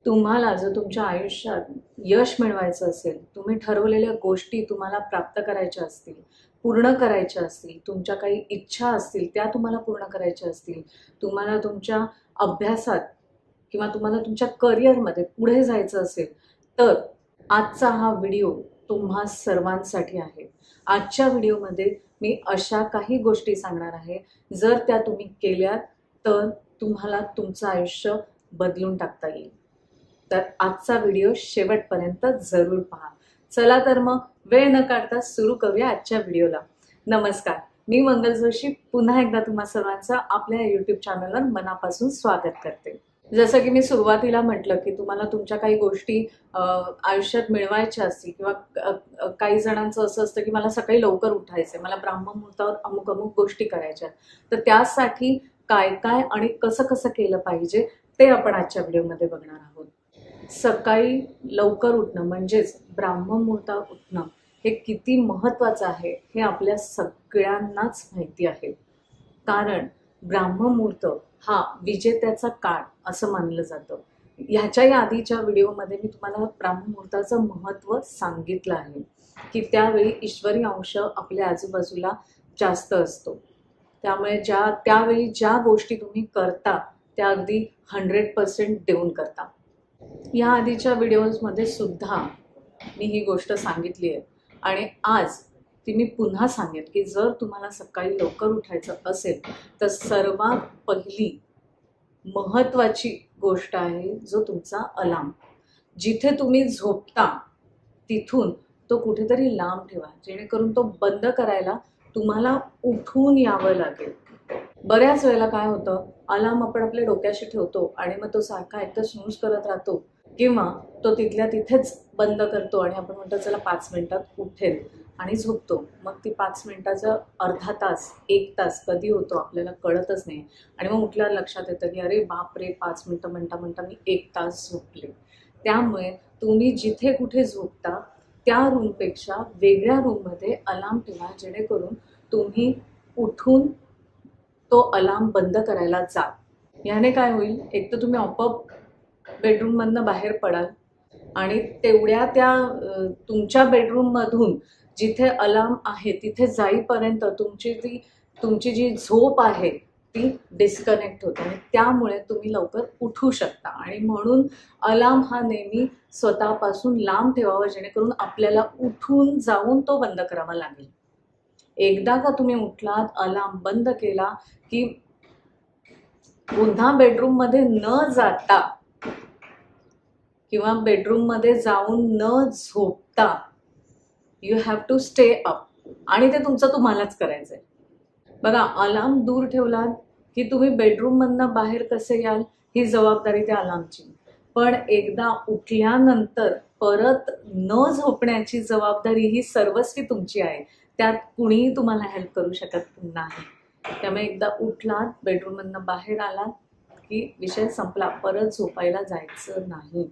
तुम्हाला जर तुमच्या आयुष्यात यश मिळवायचं असेल, तुम्ही ठरवलेल्या गोष्टी तुम्हाला प्राप्त करायच्या असतील, पूर्ण करायच्या असतील, तुमच्या काही इच्छा असतील त्या तुम्हाला पूर्ण करायच्या असतील, तुम्हाला तुमच्या अभ्यासात किंवा तुम्हाला तुमच्या करिअरमध्ये पुढे जायचं असेल, तर आजचा हा व्हिडिओ तुम्हा सर्वांसाठी आहे. आजच्या व्हिडिओमध्ये मी अशा काही गोष्टी सांगणार आहे, जर त्या तुम्ही केल्यात तर तुम्हाला तुमचं आयुष्य बदलून टाकता येईल. तर आजचा व्हिडिओ शेवटपर्यंत जरूर पहा. चला तर मग वेळ न काढता सुरू करूया आजच्या व्हिडिओला. नमस्कार, मी मंगल जोशी पुन्हा एकदा तुम्हा सर्वांचं आपल्या यूट्यूब चॅनलवर मनापासून स्वागत करते. जसं की मी सुरुवातीला म्हटलं की तुम्हाला तुमच्या काही गोष्टी आयुष्यात मिळवायच्या असतील किंवा काही जणांचं असं असतं की मला सकाळी लवकर उठायचंय, मला ब्राह्ममुहूर्तावर अमुक अमुक गोष्टी करायच्या, तर त्यासाठी काय काय आणि कसं कसं केलं पाहिजे ते आपण आजच्या व्हिडिओमध्ये बघणार आहोत. सकाळी लवकर उठणं म्हणजेच ब्राह्ममुहूर्तावर उठणं हे किती महत्त्वाचं आहे हे आपल्या सगळ्यांनाच माहिती आहे. कारण ब्राह्ममुहूर्त हा विजेत्याचा काळ असं मानलं जातं. ह्याच्याही आधीच्या व्हिडिओमध्ये मी तुम्हाला ब्राह्ममुहूर्ताचं महत्त्व सांगितलं आहे की त्यावेळी ईश्वरी अंश आपल्या आजूबाजूला जास्त असतो. त्यामुळे त्यावेळी ज्या गोष्टी तुम्ही करता त्या अगदी 100% देऊन करता. या आधीच्या व्हिडिओजमध्ये सुद्धा मी ही गोष्ट सांगितली आहे आणि आज ती मी पुन्हा सांगेन की जर तुम्हाला सकाळी लवकर उठायचं असेल तर सर्वात पहिली महत्त्वाची गोष्ट आहे जो तुमचा अलार्म. जिथे तुम्ही झोपता तिथून तो कुठेतरी लांब ठेवा, जेणेकरून तो बंद करायला तुम्हाला उठून यावं लागेल. बऱ्याच वेळेला काय होतं, अलार्म आपण आपल्या डोक्याशी ठेवतो आणि मग तो सारखा एकतर स्नूज करत राहतो किंवा तो तिथल्या तिथेच बंद करतो आणि आपण म्हणतो चला 5 मिनिटात उठेल आणि झोपतो. मग ती 5 मिनिटाचं अर्धा तास 1 तास कधी होतो आपल्याला कळतच नाही आणि मग उठल्यावर लक्षात येतं की अरे बापरे, 5 मिनिटं म्हणता म्हणता मी 1 तास झोपले. त्यामुळे तुम्ही जिथे कुठे झोपता त्या रूमपेक्षा वेगळ्या रूममध्ये अलार्म ठेवा, जेणेकरून तुम्ही उठून तो अलार्म बंद करायला जा. याने काय होईल, एक तर तुम्ही आपोआप बेडरूममधनं बाहेर पडाल आणि तेवढ्या त्या तुमच्या बेडरूममधून जिथे अलार्म आहे तिथे जाईपर्यंत तुमची जी झोप आहे ती डिस्कनेक्ट होते आणि त्यामुळे तुम्ही लवकर उठू शकता. आणि म्हणून अलार्म हा नेहमी स्वतःपासून लांब ठेवावा, जेणेकरून आपल्याला उठून जाऊन तो बंद करावा लागेल. एकदा का तुम्ही उठलात, अलार्म बंद केला की पुन्हा बेडरूममध्ये न जाता किंवा बेडरूममध्ये जाऊन न झोपता you have to stay up आणि ते तुमचं तुम्हालाच करायचंय. बघा, अलार्म दूर ठेवला की तुम्ही बेडरूममधनं बाहेर कसे याल ही जबाबदारी त्या अलार्मची, पण एकदा उठल्यानंतर परत न झोपण्याची जबाबदारी ही सर्वस्वी तुमची आहे. त्यात कुणीही तुम्हाला हेल्प करू शकत नाही. त्यामुळे एकदा उठलात, बेडरूममधनं बाहेर आलात की विषय संपला, परत झोपायला जायचं नाही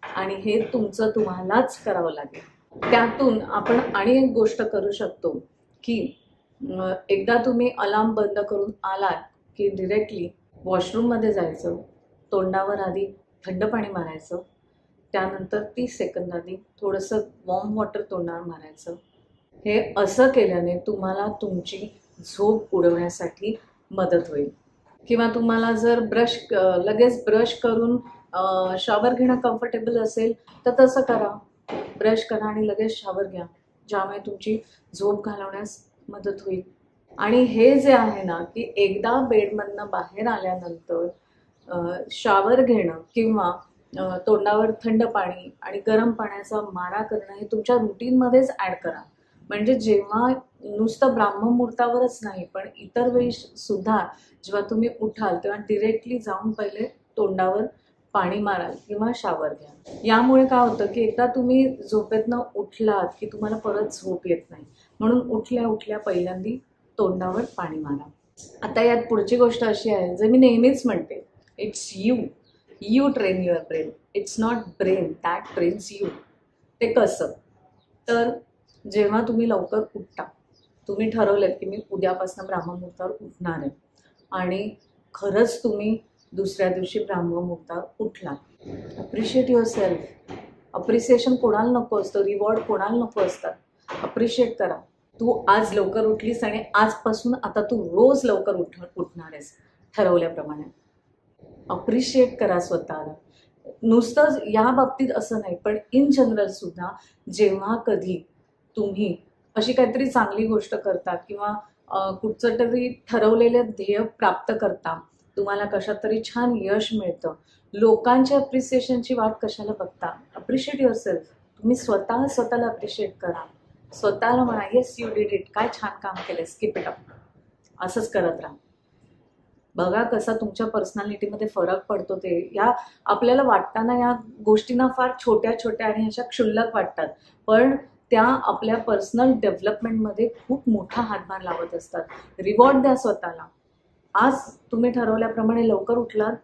आणि हे तुमचं तुम्हालाच करावं लागेल. त्यातून आपण आणि एक गोष्ट करू शकतो की एकदा तुम्ही अलार्म बंद करून आलात की डिरेक्टली वॉशरूममध्ये जायचं, तोंडावर आधी थंड पाणी मारायचं, त्यानंतर 30 सेकंदांनी थोडंसं वॉर्म वॉटर तोंडावर मारायचं. हे असं केल्याने तुम्हाला तुमची झोप उडवण्यासाठी मदत होईल. किंवा तुम्हाला जर लगेच ब्रश करून शॉवर घेणं कम्फर्टेबल असेल तर तसं करा. ब्रश करा आणि लगेच शॉवर घ्या, ज्यामुळे तुमची झोप घालवण्यास मदत होईल. आणि हे जे आहे ना की एकदा बेडमधनं बाहेर आल्यानंतर शॉवर घेणं किंवा तोंडावर थंड पाणी आणि गरम पाण्याचा मारा करणं हे तुमच्या रुटीनमध्येच ॲड करा. म्हणजे जेव्हा नुसतं ब्राह्ममुहूर्तावरच नाही पण इतर वेळी सुद्धा जेव्हा तुम्ही उठाल तेव्हा डिरेक्टली जाऊन पहिले तोंडावर पाणी माराल किंवा शॉवर घ्या. यामुळे काय होतं की एकदा तुम्ही झोपेतनं उठलात की तुम्हाला परत झोप येत नाही, म्हणून उठल्या उठल्या पहिल्यांदी तोंडावर पाणी मारा. आता यात पुढची गोष्ट अशी आहे, जे मी नेहमीच म्हणते, it's you train your brain, it's not brain that trains you. ते कसं, तर जेव्हा तुम्ही लवकर उठता, तुम्ही ठरवलेत की मी उद्यापासून ब्राह्ममुहूर्तावर उठणार आहे आणि खरंच तुम्ही दुसऱ्या दिवशी ब्राह्ममुहूर्तावर उठला, अप्रिशिएट युअर सेल्फ. अप्रिसिएशन कोणाला नको असतं, रिवॉर्ड कोणाला नको असतात. अप्रिशिएट करा. तू आज लवकर उठलीस आणि आजपासून आता तू रोज लवकर उठणार आहेस ठरवल्याप्रमाणे. अप्रिशिएट करा स्वतःला. नुसतंच या बाबतीत असं नाही, पण इन जनरल सुद्धा जेव्हा कधी तुम्ही अशी काहीतरी चांगली गोष्ट करता किंवा कुठचं तरी ठरवलेलं ध्येय प्राप्त करता, तुम्हाला कशात तरी छान यश मिळतं, लोकांच्या अप्रिसिएशनची वाट कशाला बघता. Appreciate your self. तुम्ही स्वतःला अप्रिशिएट करा. स्वतःला म्हणा, येस यू डिड इट, काय छान काम केलंस, कीप इट अप. असंच करत राहा. बघा कसा तुमच्या पर्सनॅलिटीमध्ये फरक पडतो. ते या आपल्याला वाटताना या गोष्टींना फार छोट्या छोट्या आणि अशा क्षुल्लक वाटतात, पण त्या आपल्या पर्सनल डेव्हलपमेंटमध्ये खूप मोठा हातभार लावत असतात. रिवॉर्ड द्या स्वतःला. आज तुम्ही ठरवल्याप्रमाणे लवकर उठलात,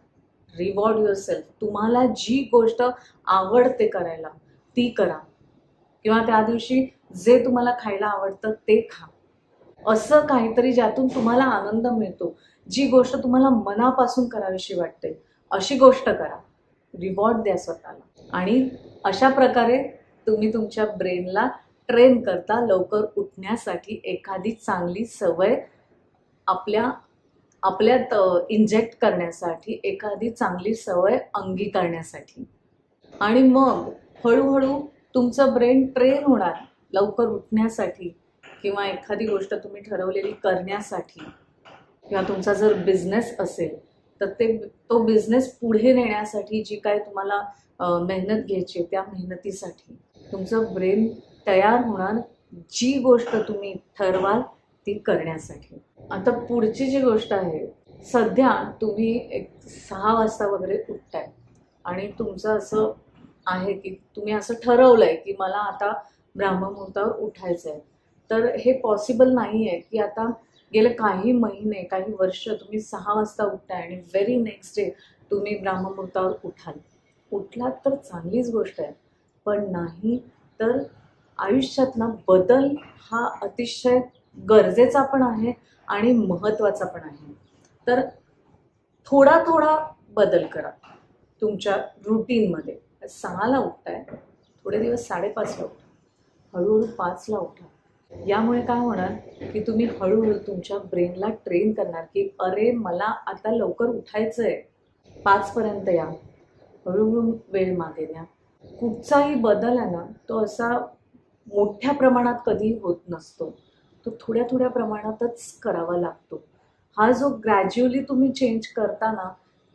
रिवॉर्ड युअर सेल्फ. तुम्हाला जी गोष्ट आवडते करायला ती करा, किंवा त्या दिवशी जे तुम्हाला खायला आवडतं ते खा. असं काहीतरी ज्यातून तुम्हाला आनंद मिळतो, जी गोष्ट तुम्हाला मनापासून करावीशी वाटते अशी गोष्ट करा. रिवॉर्ड द्या स्वतःला. आणि अशा प्रकारे तुम्ही तुमच्या ब्रेनला ट्रेन करता लवकर उठण्यासाठी. एखादी चांगली सवय आपल्यात इंजेक्ट करण्यासाठी, एखादी चांगली सवय अंगीकारण्यासाठी. आणि मग हळूहळू तुमचं ब्रेन ट्रेन होणार लवकर उठण्यासाठी, किंवा एखादी गोष्ट तुम्ही ठरवलेली करण्यासाठी, किंवा तुमचा जर बिझनेस असेल तर तो बिझनेस पुढे नेण्यासाठी जी काय तुम्हाला मेहनत घ्यायची त्या मेहनतीसाठी तुमचं ब्रेन तयार होणार जी गोष्ट तुम्ही ठरवाल ती करण्यासाठी. आता पुढची जी गोष्ट आहे, सध्या तुम्ही एक 6 वाजता वगैरे उठताय आणि तुमचं असं आहे की तुम्ही असं ठरवलंय की मला आता ब्राह्ममुहूर्तावर उठायचं आहे. तर हे पॉसिबल नाही आहे की आता गेले काही महिने काही वर्ष तुम्ही 6 वाजता उठताय आणि व्हेरी नेक्स्ट डे तुम्ही ब्राह्ममुहूर्तावर उठलात तर चांगलीच गोष्ट आहे, पण नाही तर आयुष्यात ना बदल हा अतिशय गरजेचा पण आहे आणि महत्त्वाचा पण आहे. तर थोडा थोडा बदल करा तुमच्या रुटीनमध्ये. 6ला उठताय, थोडे दिवस 5:30ला उठा, हळूहळू 5ला उठा. यामुळे काय होणार की तुम्ही हळूहळू तुमच्या ब्रेनला ट्रेन करणार की अरे मला आता लवकर उठायचं आहे, 5पर्यंत या. हळूहळू वेळ मागे द्या. कुठचाही बदल आहे ना तो असा मोठ्या प्रमाणात कधी होत नसतो, तो थोड्या थोड्या प्रमाणातच करावा लागतो. हा जो ग्रॅज्युअली तुम्ही चेंज करता ना,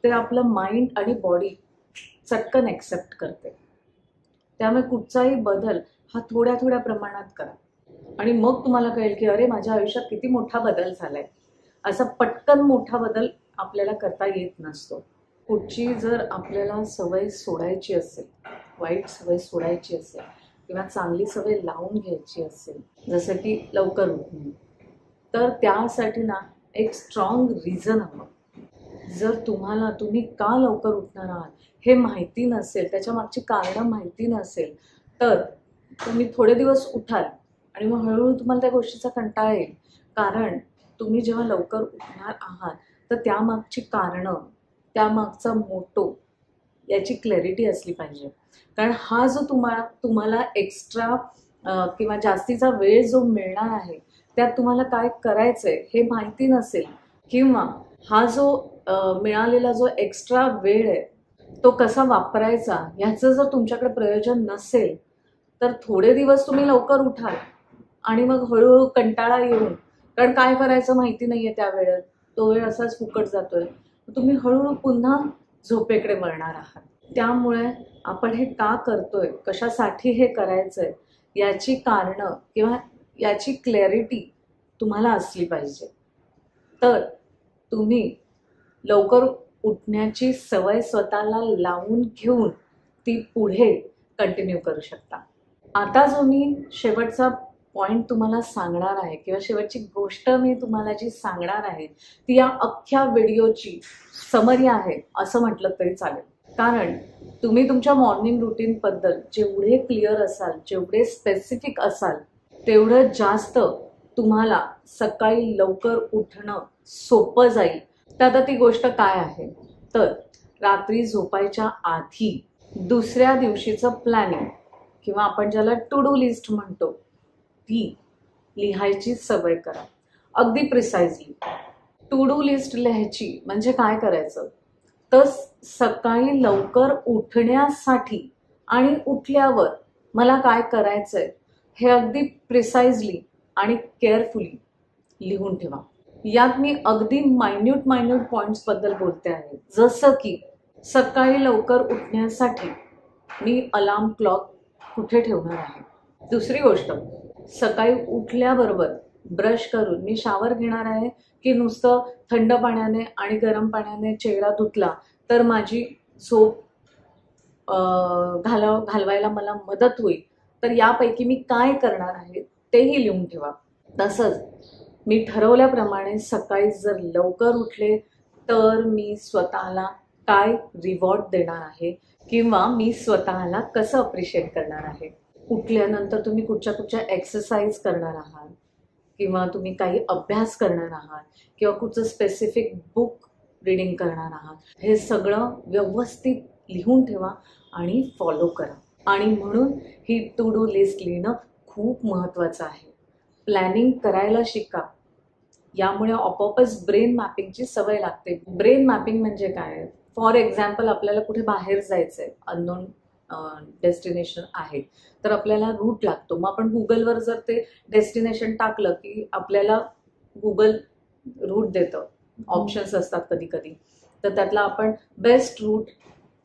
ते आपलं माइंड आणि बॉडी चटकन ॲक्सेप्ट करते. त्यामुळे कुठचाही बदल हा थोड्या थोड्या प्रमाणात करा आणि मग तुम्हाला कळेल की अरे माझ्या आयुष्यात किती मोठा बदल झालाय. असा पटकन मोठा बदल आपल्याला करता येत नसतो. कुठची जर आपल्याला सवय सोडायची असेल, वाईट सवय सोडायची असेल किंवा चांगली सवय लावून घ्यायची असेल, जसं की लवकर उठणे, तर त्यासाठी ना एक स्ट्रॉंग रिझन हवं. जर तुम्ही का लवकर उठणार आहात हे माहिती नसेल, त्याच्या मागची कारणं माहिती नसेल, तर तुम्ही थोडे दिवस उठाल आणि मग हळूहळू तुम्हाला त्या गोष्टीचा कंटाळा येईल. कारण तुम्ही जेव्हा लवकर उठणार आहात तर त्यामागची कारणं, त्यामागचा मोटो याची क्लॅरिटी असली पाहिजे. कारण हा जो तुम्हाला एक्स्ट्रा किंवा जास्तीचा वेळ जो मिळणार आहे त्यात तुम्हाला काय करायचं आहे हे माहिती नसेल, किंवा हा जो मिळालेला जो एक्स्ट्रा वेळ आहे तो कसा वापरायचा ह्याचं जर तुमच्याकडे प्रयोजन नसेल, तर थोडे दिवस तुम्ही लवकर उठाल आणि मग हळूहळू कंटाळा येऊन, कारण काय करायचं माहिती नाही आहे त्या वेळेत, तो वेळ असाच फुकट जातोय, तुम्ही हळूहळू पुन्हा झोपेकडे वळणार आहात. त्यामुळे आपण हे का करतोय, कशासाठी हे करायचंय याची कारणं किंवा याची क्लॅरिटी तुम्हाला असली पाहिजे. तर तुम्ही लवकर उठण्याची सवय स्वतःला लावून घेऊन ती पुढे कंटिन्यू करू शकता. आता जो मी शेवटचा पॉईंट तुम्हाला सांगणार आहे किंवा शेवटची गोष्ट मी तुम्हाला जी सांगणार आहे ती या अख्ख्या व्हिडिओची समरी आहे असं म्हटलं तरी चालेल. कारण तुम्ही तुमच्या मॉर्निंग रुटीनबद्दल जेवढे क्लिअर असाल, जेवढे स्पेसिफिक असाल, तेवढं जास्त तुम्हाला सकाळी लवकर उठणं सोपं जाईल. तर आता ती गोष्ट काय आहे, तर रात्री झोपायच्या आधी दुसऱ्या दिवशीचं प्लॅनिंग किंवा आपण ज्याला टू डू लिस्ट म्हणतो ती लिहायची सवय करा. अगदी प्रिसाइजली टू डू लिस्ट लिहायची म्हणजे काय करायचं तर सकाळी लवकर उठण्यासाठी आणि उठल्यावर मला काय करायचंय हे अगदी प्रिसाइजली आणि केअरफुली लिहून ठेवा. यात मी अगदी मायन्यूट पॉइंट्स बद्दल बोलते आहे. जसं की सकाळी लवकर उठण्यासाठी मी अलार्म क्लॉक कुठे ठेवणार आहे. दुसरी गोष्ट, सकाळी उठल्याबरोबर ब्रश करून मी शावर घेणार आहे की नुसतं थंड पाण्याने आणि गरम पाण्याने चेहरा धुतला तर माझी झोप घालवायला मला मदत होईल. तर यापैकी मी काय करणार आहे तेही लिहून ठेवा. तसंच मी ठरवल्याप्रमाणे सकाळी जर लवकर उठले तर मी स्वतःला काय रिवॉर्ड देणार आहे किंवा मी स्वतःला कसं अप्रिशिएट करणार आहे. उठल्यानंतर तुम्ही कुठच्या एक्सरसाइज करणार आहात किंवा तुम्ही काही अभ्यास करणार आहात किंवा कुठचं स्पेसिफिक बुक रीडिंग करणार आहात, हे सगळं व्यवस्थित लिहून ठेवा आणि फॉलो करा. आणि म्हणून ही टू डू लिस्ट लिहिणं खूप महत्त्वाचं आहे. प्लॅनिंग करायला शिका. यामुळे आपोआपच ब्रेन मॅपिंगची सवय लागते. ब्रेन मॅपिंग म्हणजे काय? फॉर एक्झाम्पल आपल्याला कुठे बाहेर जायचंय, अननोन डेस्टिनेशन आहे, तर आपल्याला रूट लागतो. मग आपण गुगलवर जर ते डेस्टिनेशन टाकलं की आपल्याला गुगल रूट देतं. ऑप्शन्स असतात कधी कधी, तर त्यातला आपण बेस्ट रूट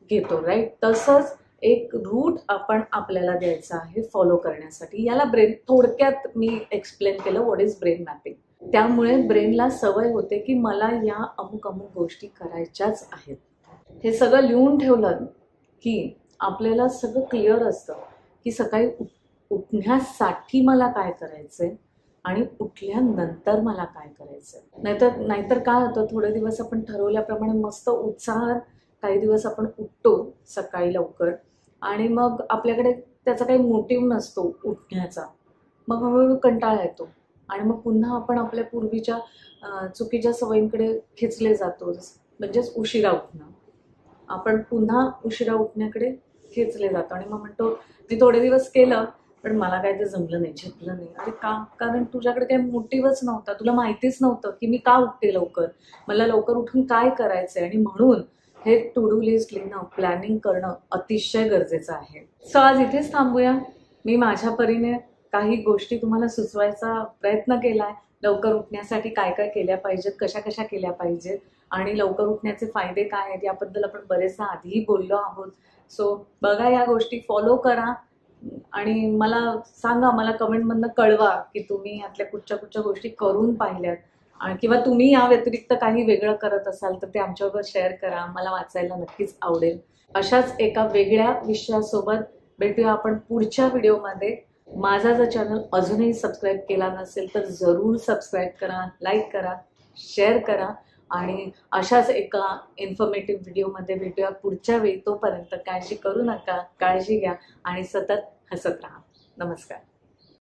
घेतो, राईट. तसंच एक रूट आपण आपल्याला द्यायचा आहे फॉलो करण्यासाठी. याला ब्रेन, थोडक्यात मी एक्सप्लेन केलं व्हॉट इज ब्रेन मॅपिंग. त्यामुळे ब्रेनला सवय होते की मला या अमुक गोष्टी करायच्याच आहेत. हे सगळं लिहून ठेवलं की आपल्याला सगळं क्लिअर असतं की सकाळी उठण्यासाठी मला काय करायचंय आणि उठल्यानंतर मला काय करायचंय. नाहीतर काय होतं, थोडे दिवस आपण ठरवल्याप्रमाणे मस्त उत्साहात काही दिवस आपण उठतो सकाळी लवकर आणि मग आपल्याकडे त्याचा काही मोटिव्ह नसतो उठण्याचा. मग हळूहळू कंटाळा येतो आणि मग पुन्हा आपण आपल्या पूर्वीच्या चुकीच्या सवयींकडे खेचले जातो. म्हणजेच उशिरा उठणं. आपण पुन्हा उशिरा उठण्याकडे खेचले जातो आणि मग म्हणतो मी थोडे दिवस केलं पण मला काय ते जमलं नाही, झेपलं नाही. अरे का? कारण तुझ्याकडे काही मोटिव्हच नव्हता. तुला माहितीच नव्हतं की मी का उठते लवकर, मला लवकर उठून काय करायचंय. आणि म्हणून हे टू डू लिस्ट लिहिणं, प्लॅनिंग करणं अतिशय गरजेचं आहे. सो आज इथेच थांबूया. मी माझ्या परीने काही गोष्टी तुम्हाला सुचवायचा प्रयत्न केलाय. लवकर उठण्यासाठी काय काय केल्या पाहिजेत, कशा केल्या पाहिजेत आणि लवकर उठण्याचे फायदे काय आहेत याबद्दल आपण बरेचदा आधीही बोललो आहोत. सो बघा, या गोष्टी फॉलो करा आणि मला सांगा, मला कमेंटमधनं कळवा की तुम्ही यातल्या कुठच्या गोष्टी करून पाहिल्यात किंवा तुम्ही या व्यतिरिक्त काही वेगळं करत असाल तर ते आमच्याबरोबर शेअर करा. मला वाचायला नक्कीच आवडेल. अशाच एका वेगळ्या विषयासोबत भेटूया आपण पुढच्या व्हिडिओमध्ये. माझा जर चॅनल अजूनही सबस्क्राईब केला नसेल तर जरूर सबस्क्राईब करा, लाईक करा, शेअर करा आणि अशाच एका इन्फॉर्मेटिव्ह व्हिडिओमध्ये भेटूया पुढच्या वेळी. तोपर्यंत काळजी करू नका, काळजी घ्या आणि सतत हसत राहा. नमस्कार.